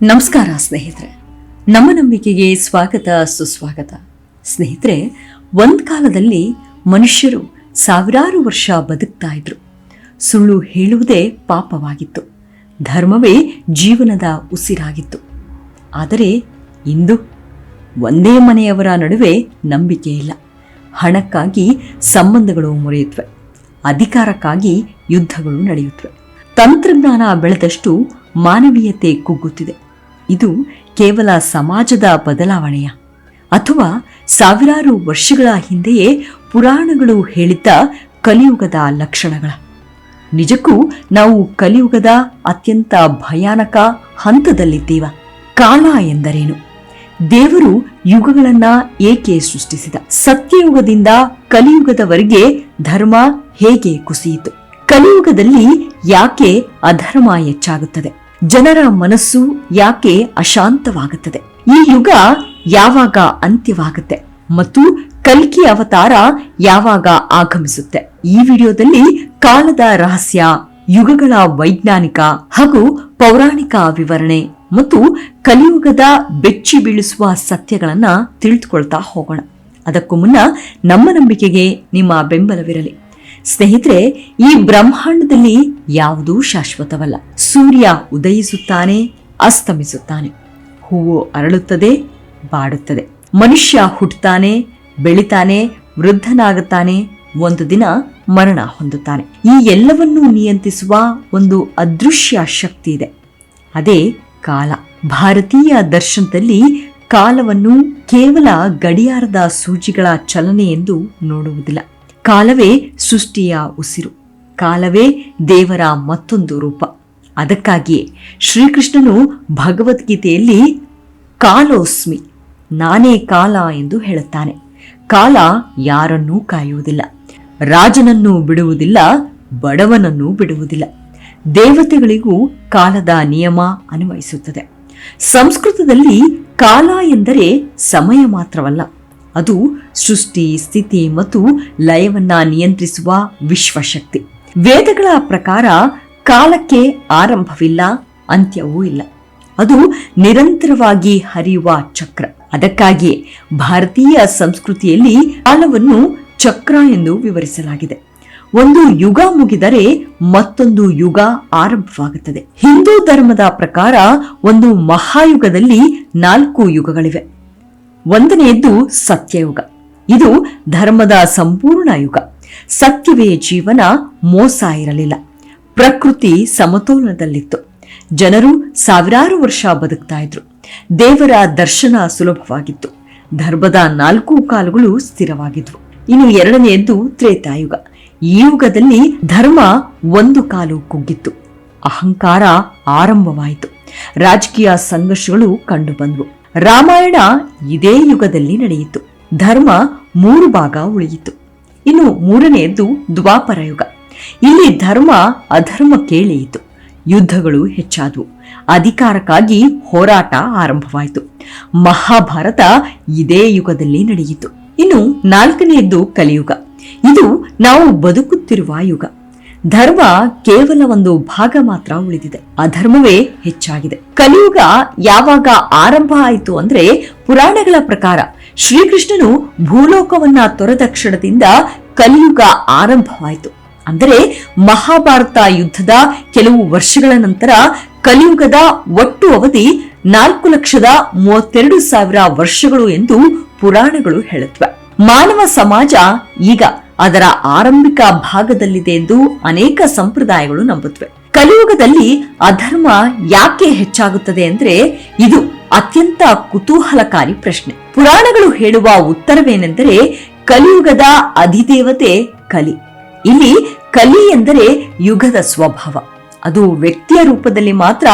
ನಮಸ್ಕಾರ ಸ್ನೇಹಿತರೆ, ನಮ್ಮ ನಂಬಿಕೆಗೆ ಸ್ವಾಗತ ಸುಸ್ವಾಗತ. ಸ್ನೇಹಿತರೆ, ಒಂದ್ ಕಾಲದಲ್ಲಿ ಮನುಷ್ಯರು ಸಾವಿರಾರು ವರ್ಷ ಬದುಕ್ತಾ ಇದ್ರು. ಸುಳ್ಳು ಹೇಳುವುದೇ ಪಾಪವಾಗಿತ್ತು, ಧರ್ಮವೇ ಜೀವನದ ಉಸಿರಾಗಿತ್ತು. ಆದರೆ ಇಂದು ಒಂದೇ ಮನೆಯವರ ನಡುವೆ ನಂಬಿಕೆ ಇಲ್ಲ. ಹಣಕ್ಕಾಗಿ ಸಂಬಂಧಗಳು ಮುರಿಯುತ್ತವೆ, ಅಧಿಕಾರಕ್ಕಾಗಿ ಯುದ್ಧಗಳು ನಡೆಯುತ್ತವೆ. ತಂತ್ರಜ್ಞಾನ ಬೆಳೆದಷ್ಟು ಮಾನವೀಯತೆ ಕುಗ್ಗುತ್ತಿದೆ. ಇದು ಕೇವಲ ಸಮಾಜದ ಬದಲಾವಣೆಯ ಅಥವಾ ಸಾವಿರಾರು ವರ್ಷಗಳ ಹಿಂದೆಯೇ ಪುರಾಣಗಳು ಹೇಳಿದ್ದ ಕಲಿಯುಗದ ಲಕ್ಷಣಗಳ? ನಿಜಕ್ಕೂ ನಾವು ಕಲಿಯುಗದ ಅತ್ಯಂತ ಭಯಾನಕ ಹಂತದಲ್ಲಿದ್ದೀವ. ಕಾಲ ಎಂದರೇನು? ದೇವರು ಯುಗಗಳನ್ನ ಏಕೆ ಸೃಷ್ಟಿಸಿದ? ಸತ್ಯಯುಗದಿಂದ ಕಲಿಯುಗದವರೆಗೆ ಧರ್ಮ ಹೇಗೆ ಕುಸಿಯಿತು? ಕಲಿಯುಗದಲ್ಲಿ ಯಾಕೆ ಅಧರ್ಮ ಹೆಚ್ಚಾಗುತ್ತದೆ? ಜನರ ಮನಸ್ಸು ಯಾಕೆ ಅಶಾಂತವಾಗುತ್ತದೆ? ಈ ಯುಗ ಯಾವಾಗ ಅಂತ್ಯವಾಗುತ್ತೆ ಮತ್ತು ಕಲ್ಕಿ ಅವತಾರ ಯಾವಾಗ ಆಗಮಿಸುತ್ತೆ? ಈ ವಿಡಿಯೋದಲ್ಲಿ ಕಾಲದ ರಹಸ್ಯ, ಯುಗಗಳ ವೈಜ್ಞಾನಿಕ ಹಾಗೂ ಪೌರಾಣಿಕ ವಿವರಣೆ ಮತ್ತು ಕಲಿಯುಗದ ಬೆಚ್ಚಿ ಬೀಳಿಸುವ ಸತ್ಯಗಳನ್ನ ತಿಳಿದುಕೊಳ್ತಾ ಹೋಗೋಣ. ಅದಕ್ಕೂ ಮುನ್ನ ನಮ್ಮ ನಂಬಿಕೆಗೆ ನಿಮ್ಮ ಬೆಂಬಲವಿರಲಿ. ಸ್ನೇಹಿತರೆ, ಈ ಬ್ರಹ್ಮಾಂಡದಲ್ಲಿ ಯಾವುದೂ ಶಾಶ್ವತವಲ್ಲ. ಸೂರ್ಯ ಉದಯಿಸುತ್ತಾನೆ, ಅಸ್ತಮಿಸುತ್ತಾನೆ. ಹೂವು ಅರಳುತ್ತದೆ, ಬಾಡುತ್ತದೆ. ಮನುಷ್ಯ ಹುಟ್ಟುತ್ತಾನೆ, ಬೆಳಿತಾನೆ, ವೃದ್ಧನಾಗುತ್ತಾನೆ, ಒಂದು ದಿನ ಮರಣ ಹೊಂದುತ್ತಾನೆ. ಈ ಎಲ್ಲವನ್ನೂ ನಿಯಂತ್ರಿಸುವ ಒಂದು ಅದೃಶ್ಯ ಶಕ್ತಿ ಇದೆ, ಅದೇ ಕಾಲ. ಭಾರತೀಯ ದರ್ಶನದಲ್ಲಿ ಕಾಲವನ್ನು ಕೇವಲ ಗಡಿಯಾರದ ಸೂಜಿಗಳ ಚಲನೆ ಎಂದು ನೋಡುವುದಿಲ್ಲ. ಕಾಲವೇ ಸೃಷ್ಟಿಯ ಉಸಿರು, ಕಾಲವೇ ದೇವರ ಮತ್ತೊಂದು ರೂಪ. ಅದಕ್ಕಾಗಿಯೇ ಶ್ರೀಕೃಷ್ಣನು ಭಗವದ್ಗೀತೆಯಲ್ಲಿ ಕಾಲೋಸ್ಮಿ, ನಾನೇ ಕಾಲ ಎಂದು ಹೇಳುತ್ತಾನೆ. ಕಾಲ ಯಾರನ್ನೂ ಕಾಯುವುದಿಲ್ಲ, ರಾಜನನ್ನು ಬಿಡುವುದಿಲ್ಲ, ಬಡವನನ್ನು ಬಿಡುವುದಿಲ್ಲ. ದೇವತೆಗಳಿಗೂ ಕಾಲದ ನಿಯಮ ಅನ್ವಯಿಸುತ್ತದೆ. ಸಂಸ್ಕೃತದಲ್ಲಿ ಕಾಲ ಎಂದರೆ ಸಮಯ ಮಾತ್ರವಲ್ಲ, ಅದು ಸೃಷ್ಟಿ, ಸ್ಥಿತಿ ಮತ್ತು ಲಯವನ್ನ ನಿಯಂತ್ರಿಸುವ ವಿಶ್ವಶಕ್ತಿ. ವೇದಗಳ ಪ್ರಕಾರ ಕಾಲಕ್ಕೆ ಆರಂಭವಿಲ್ಲ, ಅಂತ್ಯವೂ ಇಲ್ಲ. ಅದು ನಿರಂತರವಾಗಿ ಹರಿಯುವ ಚಕ್ರ. ಅದಕ್ಕಾಗಿಯೇ ಭಾರತೀಯ ಸಂಸ್ಕೃತಿಯಲ್ಲಿ ಕಾಲವನ್ನು ಚಕ್ರ ಎಂದು ವಿವರಿಸಲಾಗಿದೆ. ಒಂದು ಯುಗ ಮುಗಿದರೆ ಮತ್ತೊಂದು ಯುಗ ಆರಂಭವಾಗುತ್ತದೆ. ಹಿಂದೂ ಧರ್ಮದ ಪ್ರಕಾರ ಒಂದು ಮಹಾಯುಗದಲ್ಲಿ 4 ಯುಗಗಳಿವೆ. ಒಂದನೆಯದ್ದು ಸತ್ಯಯುಗ. ಇದು ಧರ್ಮದ ಸಂಪೂರ್ಣ ಯುಗ. ಸತ್ಯವೇ ಜೀವನ, ಮೋಸ ಇರಲಿಲ್ಲ. ಪ್ರಕೃತಿ ಸಮತೋಲನದಲ್ಲಿತ್ತು. ಜನರು ಸಾವಿರಾರು ವರ್ಷ ಬದುಕ್ತಾ ಇದ್ರು. ದೇವರ ದರ್ಶನ ಸುಲಭವಾಗಿತ್ತು. ಧರ್ಮದ 4 ಕಾಲುಗಳು ಸ್ಥಿರವಾಗಿದ್ವು. ಇನ್ನು ಎರಡನೆಯದ್ದು ತ್ರೇತಾಯುಗ. ಈ ಯುಗದಲ್ಲಿ ಧರ್ಮ ಒಂದು ಕಾಲು ಕುಗ್ಗಿತ್ತು. ಅಹಂಕಾರ ಆರಂಭವಾಯಿತು. ರಾಜಕೀಯ ಸಂಘರ್ಷಗಳು ಕಂಡುಬಂದವು. ರಾಮಾಯಣ ಇದೇ ಯುಗದಲ್ಲಿ ನಡೆಯಿತು. ಧರ್ಮ 3 ಭಾಗ ಉಳಿಯಿತು. ಇನ್ನು ಮೂರನೆಯದ್ದು ದ್ವಾಪರ ಯುಗ. ಇಲ್ಲಿ ಧರ್ಮ ಅಧರ್ಮಕ್ಕೆ ಇಳಿಯಿತು. ಯುದ್ಧಗಳು ಹೆಚ್ಚಾದವು. ಅಧಿಕಾರಕ್ಕಾಗಿ ಹೋರಾಟ ಆರಂಭವಾಯಿತು. ಮಹಾಭಾರತ ಇದೇ ಯುಗದಲ್ಲಿ ನಡೆಯಿತು. ಇನ್ನು 4ನೆಯದ್ದು ಕಲಿಯುಗ. ಇದು ನಾವು ಬದುಕುತ್ತಿರುವ ಯುಗ. ಧರ್ಮ ಕೇವಲ ಒಂದು ಭಾಗ ಮಾತ್ರ ಉಳಿದಿದೆ, ಅಧರ್ಮವೇ ಹೆಚ್ಚಾಗಿದೆ. ಕಲಿಯುಗ ಯಾವಾಗ ಆರಂಭ ಆಯಿತು ಅಂದ್ರೆ, ಪುರಾಣಗಳ ಪ್ರಕಾರ ಶ್ರೀಕೃಷ್ಣನು ಭೂಲೋಕವನ್ನ ತೊರೆದ ಕ್ಷಣದಿಂದ ಕಲಿಯುಗ ಆರಂಭವಾಯಿತು. ಅಂದರೆ ಮಹಾಭಾರತ ಯುದ್ಧದ ಕೆಲವು ವರ್ಷಗಳ ನಂತರ ಕಲಿಯುಗದ ಒಟ್ಟು ಅವಧಿ 4,32,000 ವರ್ಷಗಳು ಎಂದು ಪುರಾಣಗಳು ಹೇಳುತ್ತವೆ. ಮಾನವ ಸಮಾಜ ಈಗ ಅದರ ಆರಂಭಿಕ ಭಾಗದಲ್ಲಿದೆ ಎಂದು ಅನೇಕ ಸಂಪ್ರದಾಯಗಳು ನಂಬುತ್ತವೆ. ಕಲಿಯುಗದಲ್ಲಿ ಅಧರ್ಮ ಯಾಕೆ ಹೆಚ್ಚಾಗುತ್ತದೆ ಅಂದ್ರೆ, ಇದು ಅತ್ಯಂತ ಕುತೂಹಲಕಾರಿ ಪ್ರಶ್ನೆ. ಪುರಾಣಗಳು ಹೇಳುವ ಉತ್ತರವೇನೆಂದರೆ, ಕಲಿಯುಗದ ಅಧಿದೇವತೆ ಕಲಿ. ಇಲ್ಲಿ ಕಲಿ ಎಂದರೆ ಯುಗದ ಸ್ವಭಾವ. ಅದು ವ್ಯಕ್ತಿಯ ರೂಪದಲ್ಲಿ ಮಾತ್ರ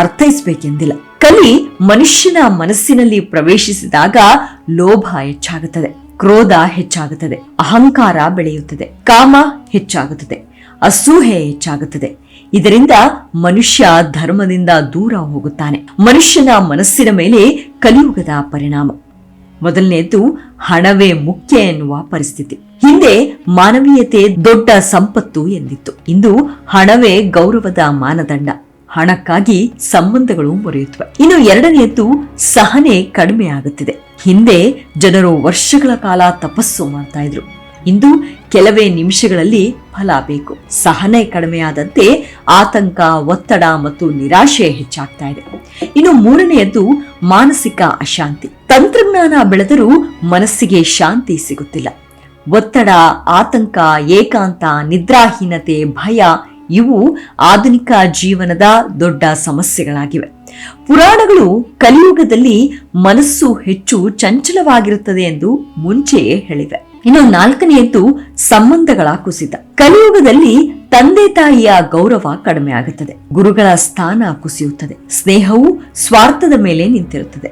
ಅರ್ಥೈಸಬೇಕೆಂದಿಲ್ಲ. ಕಲಿ ಮನುಷ್ಯನ ಮನಸ್ಸಿನಲ್ಲಿ ಪ್ರವೇಶಿಸಿದಾಗ ಲೋಭ ಹೆಚ್ಚಾಗುತ್ತದೆ, ಕ್ರೋಧ ಹೆಚ್ಚಾಗುತ್ತದೆ, ಅಹಂಕಾರ ಬೆಳೆಯುತ್ತದೆ, ಕಾಮ ಹೆಚ್ಚಾಗುತ್ತದೆ, ಅಸೂಹೆ ಹೆಚ್ಚಾಗುತ್ತದೆ. ಇದರಿಂದ ಮನುಷ್ಯ ಧರ್ಮದಿಂದ ದೂರ ಹೋಗುತ್ತಾನೆ. ಮನುಷ್ಯನ ಮನಸ್ಸಿನ ಮೇಲೆ ಕಲಿಯುಗದ ಪರಿಣಾಮ. ಮೊದಲನೆಯದು ಹಣವೇ ಮುಖ್ಯ ಎನ್ನುವ ಪರಿಸ್ಥಿತಿ. ಹಿಂದೆ ಮಾನವೀಯತೆ ದೊಡ್ಡ ಸಂಪತ್ತು ಎಂದಿತ್ತು. ಇಂದು ಹಣವೇ ಗೌರವದ ಮಾನದಂಡ. ಹಣಕ್ಕಾಗಿ ಸಂಬಂಧಗಳು ಮುರಿಯುತ್ತವೆ. ಇನ್ನು ಎರಡನೆಯದ್ದು ಸಹನೆ ಕಡಿಮೆ ಆಗುತ್ತಿದೆ. ಹಿಂದೆ ಜನರು ವರ್ಷಗಳ ಕಾಲ ತಪಸ್ಸು ಮಾಡ್ತಾ ಇದ್ರು. ಇಂದು ಕೆಲವೇ ನಿಮಿಷಗಳಲ್ಲಿ ಫಲ ಬೇಕು. ಸಹನೆ ಕಡಿಮೆಯಾದಂತೆ ಆತಂಕ, ಒತ್ತಡ ಮತ್ತು ನಿರಾಶೆ ಹೆಚ್ಚಾಗ್ತಾ ಇದೆ. ಇನ್ನು ಮೂರನೆಯದ್ದು ಮಾನಸಿಕ ಅಶಾಂತಿ. ತಂತ್ರಜ್ಞಾನ ಬೆಳೆದರೂ ಮನಸ್ಸಿಗೆ ಶಾಂತಿ ಸಿಗುತ್ತಿಲ್ಲ. ಒತ್ತಡ, ಆತಂಕ, ಏಕಾಂತ, ನಿದ್ರಾಹೀನತೆ, ಭಯ ಇವು ಆಧುನಿಕ ಜೀವನದ ದೊಡ್ಡ ಸಮಸ್ಯೆಗಳಾಗಿವೆ. ಪುರಾಣಗಳು ಕಲಿಯುಗದಲ್ಲಿ ಮನಸ್ಸು ಹೆಚ್ಚು ಚಂಚಲವಾಗಿರುತ್ತದೆ ಎಂದು ಮುಂಚೆಯೇ ಹೇಳಿವೆ. ಇನ್ನು ನಾಲ್ಕನೆಯದ್ದು ಸಂಬಂಧಗಳ ಕುಸಿತ. ಕಲಿಯುಗದಲ್ಲಿ ತಂದೆ ತಾಯಿಯ ಗೌರವ ಕಡಿಮೆ ಆಗುತ್ತದೆ, ಗುರುಗಳ ಸ್ಥಾನ ಕುಸಿಯುತ್ತದೆ, ಸ್ನೇಹವು ಸ್ವಾರ್ಥದ ಮೇಲೆ ನಿಂತಿರುತ್ತದೆ.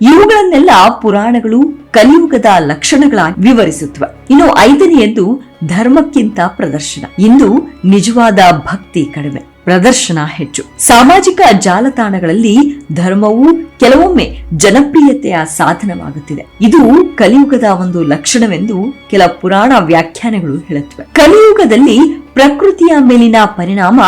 ಇವುಗಳನ್ನೆಲ್ಲ ಪುರಾಣಗಳು ಕಲಿಯುಗದ ಲಕ್ಷಣಗಳಾಗಿ ವಿವರಿಸುತ್ತವೆ. ಇನ್ನು ಐದನೆಯದ್ದು ಧರ್ಮಕ್ಕಿಂತ ಪ್ರದರ್ಶನ. ಇಂದು ನಿಜವಾದ ಭಕ್ತಿ ಕಡಿಮೆ, ಪ್ರದರ್ಶನ ಹೆಚ್ಚು. ಸಾಮಾಜಿಕ ಜಾಲತಾಣಗಳಲ್ಲಿ ಧರ್ಮವು ಕೆಲವೊಮ್ಮೆ ಜನಪ್ರಿಯತೆಯ ಸಾಧನವಾಗುತ್ತಿದೆ. ಇದು ಕಲಿಯುಗದ ಒಂದು ಲಕ್ಷಣವೆಂದು ಕೆಲ ಪುರಾಣ ವ್ಯಾಖ್ಯಾನಗಳು ಹೇಳುತ್ತವೆ. ಕಲಿಯುಗದಲ್ಲಿ ಪ್ರಕೃತಿಯ ಮೇಲಿನ ಪರಿಣಾಮ.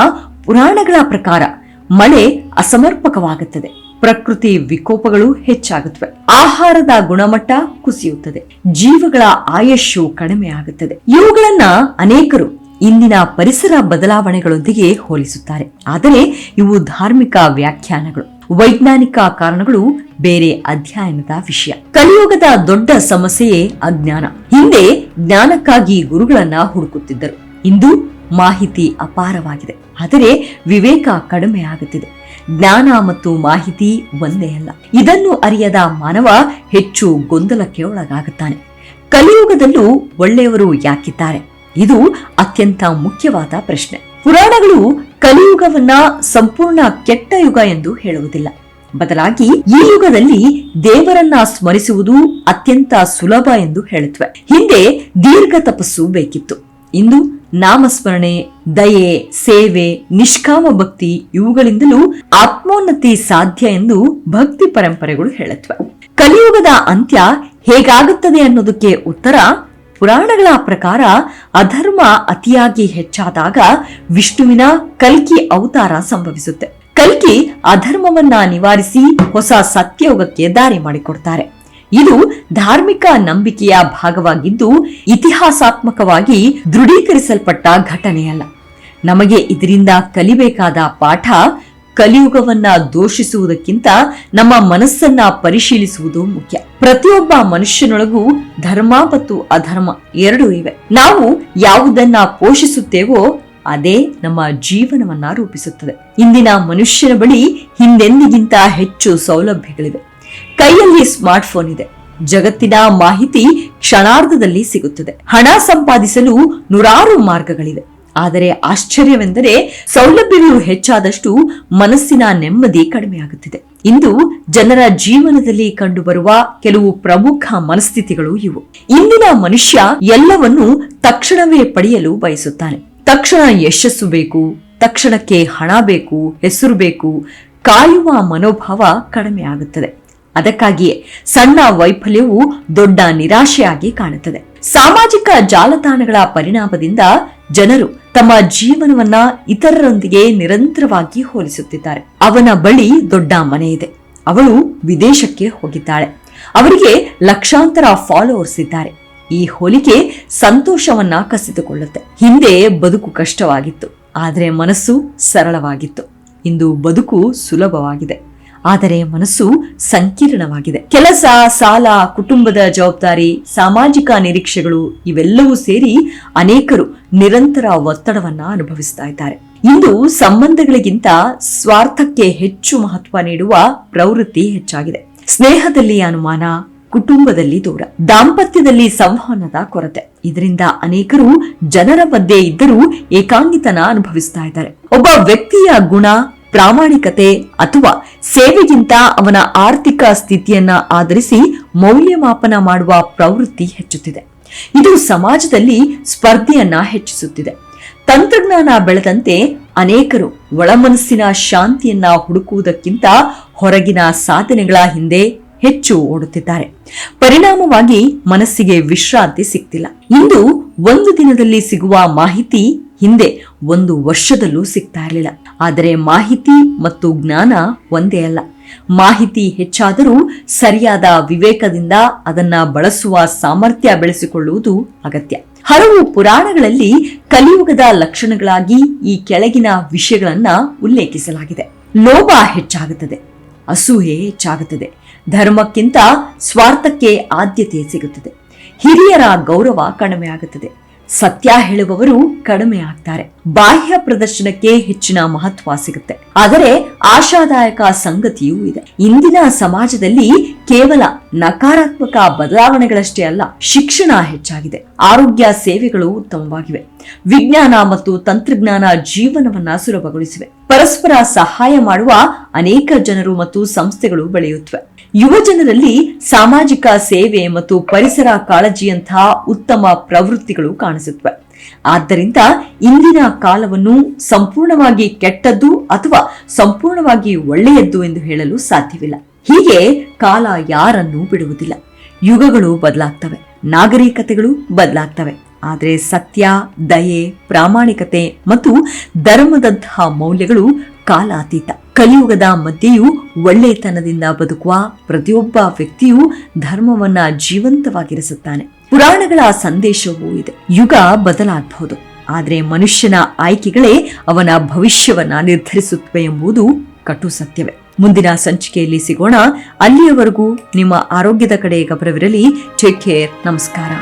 ಪುರಾಣಗಳ ಪ್ರಕಾರ ಮಳೆ ಅಸಮರ್ಪಕವಾಗುತ್ತದೆ, ಪ್ರಕೃತಿ ವಿಕೋಪಗಳು ಹೆಚ್ಚಾಗುತ್ತವೆ, ಆಹಾರದ ಗುಣಮಟ್ಟ ಕುಸಿಯುತ್ತದೆ, ಜೀವಗಳ ಆಯುಷ್ಯು ಕಡಿಮೆ ಆಗುತ್ತದೆ. ಇವುಗಳನ್ನ ಅನೇಕರು ಇಂದಿನ ಪರಿಸರ ಬದಲಾವಣೆಗಳೊಂದಿಗೆ ಹೋಲಿಸುತ್ತಾರೆ. ಆದರೆ ಇವು ಧಾರ್ಮಿಕ ವ್ಯಾಖ್ಯಾನಗಳು, ವೈಜ್ಞಾನಿಕ ಕಾರಣಗಳು ಬೇರೆ ಅಧ್ಯಯನದ ವಿಷಯ. ಕಲಿಯುಗದ ದೊಡ್ಡ ಸಮಸ್ಯೆಯೇ ಅಜ್ಞಾನ. ಹಿಂದೆ ಜ್ಞಾನಕ್ಕಾಗಿ ಗುರುಗಳನ್ನ ಹುಡುಕುತ್ತಿದ್ದರು. ಇಂದು ಮಾಹಿತಿ ಅಪಾರವಾಗಿದೆ, ಆದರೆ ವಿವೇಕ ಕಡಿಮೆ ಆಗುತ್ತಿದೆ. ಜ್ಞಾನ ಮತ್ತು ಮಾಹಿತಿ ಒಂದೇ ಅಲ್ಲ. ಇದನ್ನು ಅರಿಯದ ಮಾನವ ಹೆಚ್ಚು ಗೊಂದಲಕ್ಕೆ ಒಳಗಾಗುತ್ತಾನೆ. ಕಲಿಯುಗದಲ್ಲೂ ಒಳ್ಳೆಯವರು ಯಾಕಿದ್ದಾರೆ? ಇದು ಅತ್ಯಂತ ಮುಖ್ಯವಾದ ಪ್ರಶ್ನೆ. ಪುರಾಣಗಳು ಕಲಿಯುಗವನ್ನ ಸಂಪೂರ್ಣ ಕೆಟ್ಟ ಯುಗ ಎಂದು ಹೇಳುವುದಿಲ್ಲ. ಬದಲಾಗಿ ಈ ಯುಗದಲ್ಲಿ ದೇವರನ್ನ ಸ್ಮರಿಸುವುದು ಅತ್ಯಂತ ಸುಲಭ ಎಂದು ಹೇಳುತ್ತವೆ. ಹಿಂದೆ ದೀರ್ಘ ತಪಸ್ಸು ಬೇಕಿತ್ತು. ಇಂದು ನಾಮಸ್ಮರಣೆ, ದಯೆ, ಸೇವೆ, ನಿಷ್ಕಾಮ ಭಕ್ತಿ ಇವುಗಳಿಂದಲೂ ಆತ್ಮೋನ್ನತಿ ಸಾಧ್ಯ ಎಂದು ಭಕ್ತಿ ಪರಂಪರೆಗಳು ಹೇಳುತ್ತವೆ. ಕಲಿಯುಗದ ಅಂತ್ಯ ಹೇಗಾಗುತ್ತದೆ ಅನ್ನೋದಕ್ಕೆ ಉತ್ತರ ಪುರಾಣಗಳ ಪ್ರಕಾರ ಅಧರ್ಮ ಅತಿಯಾಗಿ ಹೆಚ್ಚಾದಾಗ ವಿಷ್ಣುವಿನ ಕಲ್ಕಿ ಅವತಾರ ಸಂಭವಿಸುತ್ತೆ. ಕಲ್ಕಿ ಅಧರ್ಮವನ್ನ ನಿವಾರಿಸಿ ಹೊಸ ಸತ್ಯಯುಗಕ್ಕೆ ದಾರಿ ಮಾಡಿಕೊಡ್ತಾರೆ. ಇದು ಧಾರ್ಮಿಕ ನಂಬಿಕೆಯ ಭಾಗವಾಗಿದ್ದು ಇತಿಹಾಸಾತ್ಮಕವಾಗಿ ದೃಢೀಕರಿಸಲ್ಪಟ್ಟ ಘಟನೆಯಲ್ಲ. ನಮಗೆ ಇದರಿಂದ ಕಲಿಬೇಕಾದ ಪಾಠ ಕಲಿಯುಗವನ್ನ ದೋಷಿಸುವುದಕ್ಕಿಂತ ನಮ್ಮ ಮನಸ್ಸನ್ನ ಪರಿಶೀಲಿಸುವುದು ಮುಖ್ಯ. ಪ್ರತಿಯೊಬ್ಬ ಮನುಷ್ಯನೊಳಗೂ ಧರ್ಮ ಮತ್ತು ಅಧರ್ಮ ಎರಡೂ ಇವೆ. ನಾವು ಯಾವುದನ್ನ ಪೋಷಿಸುತ್ತೇವೋ ಅದೇ ನಮ್ಮ ಜೀವನವನ್ನ ರೂಪಿಸುತ್ತದೆ. ಇಂದಿನ ಮನುಷ್ಯನ ಬಳಿ ಹಿಂದೆಂದಿಗಿಂತ ಹೆಚ್ಚು ಸೌಲಭ್ಯಗಳಿವೆ. ಕೈಯಲ್ಲಿ ಸ್ಮಾರ್ಟ್ಫೋನ್ ಇದೆ. ಜಗತ್ತಿನ ಮಾಹಿತಿ ಕ್ಷಣಾರ್ಧದಲ್ಲಿ ಸಿಗುತ್ತದೆ. ಹಣ ಸಂಪಾದಿಸಲು ನೂರಾರು ಮಾರ್ಗಗಳಿವೆ. ಆದರೆ ಆಶ್ಚರ್ಯವೆಂದರೆ ಸೌಲಭ್ಯಗಳು ಹೆಚ್ಚಾದಷ್ಟು ಮನಸ್ಸಿನ ನೆಮ್ಮದಿ ಕಡಿಮೆಯಾಗುತ್ತಿದೆ. ಇಂದು ಜನರ ಜೀವನದಲ್ಲಿ ಕಂಡುಬರುವ ಕೆಲವು ಪ್ರಮುಖ ಮನಸ್ಥಿತಿಗಳು ಇವು. ಇಂದಿನ ಮನುಷ್ಯ ಎಲ್ಲವನ್ನೂ ತಕ್ಷಣವೇ ಪಡೆಯಲು ಬಯಸುತ್ತಾನೆ. ತಕ್ಷಣ ಯಶಸ್ಸು ಬೇಕು, ತಕ್ಷಣಕ್ಕೆ ಹಣ ಬೇಕು, ಹೆಸರು ಬೇಕು. ಕಾಯುವ ಮನೋಭಾವ ಕಡಿಮೆ ಆಗುತ್ತದೆ. ಅದಕ್ಕಾಗಿಯೇ ಸಣ್ಣ ವೈಫಲ್ಯವು ದೊಡ್ಡ ನಿರಾಶೆಯಾಗಿ ಕಾಣುತ್ತದೆ. ಸಾಮಾಜಿಕ ಜಾಲತಾಣಗಳ ಪರಿಣಾಮದಿಂದ ಜನರು ತಮ್ಮ ಜೀವನವನ್ನ ಇತರರೊಂದಿಗೆ ನಿರಂತರವಾಗಿ ಹೋಲಿಸುತ್ತಿದ್ದಾರೆ. ಅವನ ಬಳಿ ದೊಡ್ಡ ಮನೆ ಇದೆ, ಅವಳು ವಿದೇಶಕ್ಕೆ ಹೋಗಿದ್ದಾಳೆ, ಅವರಿಗೆ ಲಕ್ಷಾಂತರ ಫಾಲೋವರ್ಸ್ ಇದ್ದಾರೆ. ಈ ಹೋಲಿಕೆ ಸಂತೋಷವನ್ನ ಕಸಿದುಕೊಳ್ಳುತ್ತೆ. ಹಿಂದೆ ಬದುಕು ಕಷ್ಟವಾಗಿತ್ತು, ಆದರೆ ಮನಸ್ಸು ಸರಳವಾಗಿತ್ತು. ಇಂದು ಬದುಕು ಸುಲಭವಾಗಿದೆ, ಆದರೆ ಮನಸ್ಸು ಸಂಕೀರ್ಣವಾಗಿದೆ. ಕೆಲಸ, ಸಾಲ, ಕುಟುಂಬದ ಜವಾಬ್ದಾರಿ, ಸಾಮಾಜಿಕ ನಿರೀಕ್ಷೆಗಳು ಇವೆಲ್ಲವೂ ಸೇರಿ ಅನೇಕರು ನಿರಂತರ ಒತ್ತಡವನ್ನ ಅನುಭವಿಸ್ತಾ ಇದ್ದಾರೆ. ಇಂದು ಸಂಬಂಧಗಳಿಗಿಂತ ಸ್ವಾರ್ಥಕ್ಕೆ ಹೆಚ್ಚು ಮಹತ್ವ ನೀಡುವ ಪ್ರವೃತ್ತಿ ಹೆಚ್ಚಾಗಿದೆ. ಸ್ನೇಹದಲ್ಲಿ ಅನುಮಾನ, ಕುಟುಂಬದಲ್ಲಿ ದೂರ, ದಾಂಪತ್ಯದಲ್ಲಿ ಸಂವಹನದ ಕೊರತೆ. ಇದರಿಂದ ಅನೇಕರು ಜನರ ಮಧ್ಯೆ ಇದ್ದರೂ ಏಕಾಂಗಿತನ ಅನುಭವಿಸ್ತಾ ಇದ್ದಾರೆ. ಒಬ್ಬ ವ್ಯಕ್ತಿಯ ಗುಣ, ಪ್ರಾಮಾಣಿಕತೆ ಅಥವಾ ಸೇವೆಗಿಂತ ಅವನ ಆರ್ಥಿಕ ಸ್ಥಿತಿಯನ್ನ ಆಧರಿಸಿ ಮೌಲ್ಯಮಾಪನ ಮಾಡುವ ಪ್ರವೃತ್ತಿ ಹೆಚ್ಚುತ್ತಿದೆ. ಇದು ಸಮಾಜದಲ್ಲಿ ಸ್ಪರ್ಧೆಯನ್ನ ಹೆಚ್ಚಿಸುತ್ತಿದೆ. ತಂತ್ರಜ್ಞಾನ ಬೆಳೆದಂತೆ ಅನೇಕರು ಒಳಮನಸ್ಸಿನ ಶಾಂತಿಯನ್ನ ಹುಡುಕುವುದಕ್ಕಿಂತ ಹೊರಗಿನ ಸಾಧನೆಗಳ ಹಿಂದೆ ಹೆಚ್ಚು ಓಡುತ್ತಿದ್ದಾರೆ. ಪರಿಣಾಮವಾಗಿ ಮನಸ್ಸಿಗೆ ವಿಶ್ರಾಂತಿ ಸಿಗ್ತಿಲ್ಲ. ಇಂದು ಒಂದು ದಿನದಲ್ಲಿ ಸಿಗುವ ಮಾಹಿತಿ ಹಿಂದೆ 1 ವರ್ಷದಲ್ಲೂ ಸಿಗ್ತಾ ಇರಲಿಲ್ಲ. ಆದರೆ ಮಾಹಿತಿ ಮತ್ತು ಜ್ಞಾನ ಒಂದೇ ಅಲ್ಲ. ಮಾಹಿತಿ ಹೆಚ್ಚಾದರೂ ಸರಿಯಾದ ವಿವೇಕದಿಂದ ಅದನ್ನ ಬಳಸುವ ಸಾಮರ್ಥ್ಯ ಬೆಳೆಸಿಕೊಳ್ಳುವುದು ಅಗತ್ಯ. ಹಲವು ಪುರಾಣಗಳಲ್ಲಿ ಕಲಿಯುಗದ ಲಕ್ಷಣಗಳಾಗಿ ಈ ಕೆಳಗಿನ ವಿಷಯಗಳನ್ನ ಉಲ್ಲೇಖಿಸಲಾಗಿದೆ. ಲೋಭ ಹೆಚ್ಚಾಗುತ್ತದೆ, ಅಸೂಯೆ ಹೆಚ್ಚಾಗುತ್ತದೆ, ಧರ್ಮಕ್ಕಿಂತ ಸ್ವಾರ್ಥಕ್ಕೆ ಆದ್ಯತೆ ಸಿಗುತ್ತದೆ, ಹಿರಿಯರ ಗೌರವ ಕಡಿಮೆ ಆಗುತ್ತದೆ, ಸತ್ಯ ಹೇಳುವವರು ಕಡಿಮೆ ಆಗ್ತಾರೆ, ಬಾಹ್ಯ ಪ್ರದರ್ಶನಕ್ಕೆ ಹೆಚ್ಚಿನ ಮಹತ್ವ ಸಿಗುತ್ತೆ. ಆದರೆ ಆಶಾದಾಯಕ ಸಂಗತಿಯೂ ಇದೆ. ಇಂದಿನ ಸಮಾಜದಲ್ಲಿ ಕೇವಲ ನಕಾರಾತ್ಮಕ ಬದಲಾವಣೆಗಳಷ್ಟೇ ಅಲ್ಲ, ಶಿಕ್ಷಣ ಹೆಚ್ಚಾಗಿದೆ, ಆರೋಗ್ಯ ಸೇವೆಗಳು ಉತ್ತಮವಾಗಿವೆ, ವಿಜ್ಞಾನ ಮತ್ತು ತಂತ್ರಜ್ಞಾನ ಜೀವನವನ್ನ ಸುಲಭಗೊಳಿಸಿವೆ, ಪರಸ್ಪರ ಸಹಾಯ ಮಾಡುವ ಅನೇಕ ಜನರು ಮತ್ತು ಸಂಸ್ಥೆಗಳು ಬೆಳೆಯುತ್ತವೆ. ಯುವ ಜನರಲ್ಲಿ ಸಾಮಾಜಿಕ ಸೇವೆ ಮತ್ತು ಪರಿಸರ ಕಾಳಜಿಯಂತಹ ಉತ್ತಮ ಪ್ರವೃತ್ತಿಗಳು ಕಾಣಿಸುತ್ತವೆ. ಆದ್ದರಿಂದ ಇಂದಿನ ಕಾಲವನ್ನು ಸಂಪೂರ್ಣವಾಗಿ ಕೆಟ್ಟದ್ದು ಅಥವಾ ಸಂಪೂರ್ಣವಾಗಿ ಒಳ್ಳೆಯದ್ದು ಎಂದು ಹೇಳಲು ಸಾಧ್ಯವಿಲ್ಲ. ಹೀಗೆ ಕಾಲ ಯಾರನ್ನೂ ಬಿಡುವುದಿಲ್ಲ. ಯುಗಗಳು ಬದಲಾಗ್ತವೆ, ನಾಗರಿಕತೆಗಳು ಬದಲಾಗ್ತವೆ, ಆದರೆ ಸತ್ಯ, ದಯೆ, ಪ್ರಾಮಾಣಿಕತೆ ಮತ್ತು ಧರ್ಮದಂತಹ ಮೌಲ್ಯಗಳು ಕಾಲಾತೀತ. ಕಲಿಯುಗದ ಮಧ್ಯೆಯೂ ಒಳ್ಳೆತನದಿಂದ ಬದುಕುವ ಪ್ರತಿಯೊಬ್ಬ ವ್ಯಕ್ತಿಯೂ ಧರ್ಮವನ್ನ ಜೀವಂತವಾಗಿರಿಸುತ್ತಾನೆ. ಪುರಾಣಗಳ ಸಂದೇಶವೂ ಇದೆ. ಯುಗ ಬದಲಾಗಬಹುದು, ಆದರೆ ಮನುಷ್ಯನ ಆಯ್ಕೆಗಳೇ ಅವನ ಭವಿಷ್ಯವನ್ನ ನಿರ್ಧರಿಸುತ್ತವೆ ಎಂಬುದು ಕಟು ಸತ್ಯವೇ. ಮುಂದಿನ ಸಂಚಿಕೆಯಲ್ಲಿ ಸಿಗೋಣ. ಅಲ್ಲಿಯವರೆಗೂ ನಿಮ್ಮ ಆರೋಗ್ಯದ ಕಡೆ ಗಮನವಿರಲಿ. Take care. ನಮಸ್ಕಾರ.